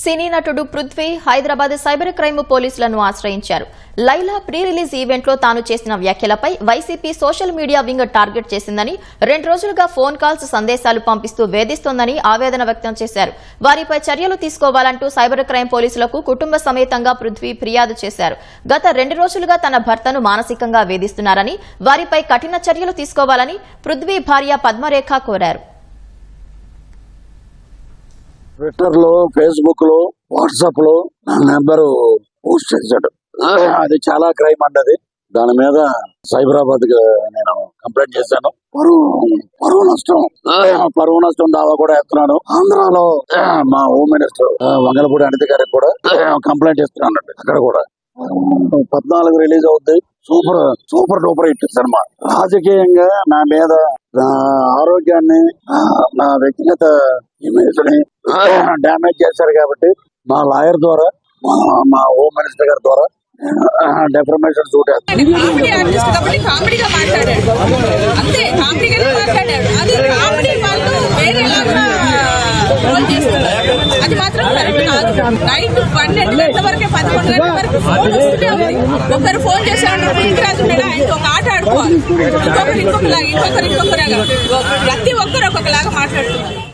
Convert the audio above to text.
సినీ నటుడు Prithvi Hyderabad cyber crime పోలీసులను ఆశ్రయించారు. లైలా ప్రీ రిలీజ్ ఈవెంట్ లో తాను చేసిన వ్యాఖ్యలపై YCP social media wing target చేసిందని, 2 రోజులుగా ఫోన్ కాల్స్, సందేశాలు పంపిస్తూ వేధిస్తోందని ఆవేదన వ్యక్తం చేశారు. వారిపై చర్యలు తీసుకోవాలంటూ సైబర్ క్రైమ్ పోలీసులకు కుటుంబ సమేతంగా పృథ్వీ ఫిర్యాదు చేశారు. గత 2 రోజులుగా తన భర్తను మానసికంగా వేధిస్తున్నారని, వారిపై కఠిన చర్యలు తీసుకోవాలని పృథ్వీ భార్య పద్మరేఖ కోరారు. ట్విట్టర్ లో, ఫేస్బుక్ లో, వాట్సాప్ లో నా నెంబరు పోస్ట్ చేశాడు. అది చాలా క్రైమ్ అండి. దాని మీద సైబరాబాద్ నేను కంప్లైంట్ చేశాను. పరువు నష్టం దావా కూడా ఎత్తున్నాను. ఆంధ్రాలో మా హోమ్ మినిస్టర్ వంగలపూడి అనిత గారికి కూడా కంప్లైంట్ చేస్తున్నాను. అక్కడ కూడా 14 రిలీజ్ అవుద్ది. Super duper hit cinema. రాజకీయంగా నా మీద, నా ఆరోగ్యాన్ని, నా వ్యక్తిగత ఇమేజ్ ని డ్యామేజ్ చేశారు కాబట్టి మా లాయర్ ద్వారా, మా హోమ్ మినిస్టర్ గారి ద్వారా డెఫర్మేషన్ సూట్ అది మాత్రం కరెక్ట్ కాదు. నైట్ 12 గంటల వరకే, 11 గంటల వరకు ఫోన్ వస్తూనే ఉంది. ఒకరు ఫోన్ చేశాడు, ఇంటిరాజు ఉన్నాడు, ఆయనతో ఒక ఆట ఆడుకోవాలి. ఇంకొకరు ఇంకొకలాగా, ప్రతి ఒక్కరు ఒక్కొక్కలాగా మాట్లాడుతున్నారు.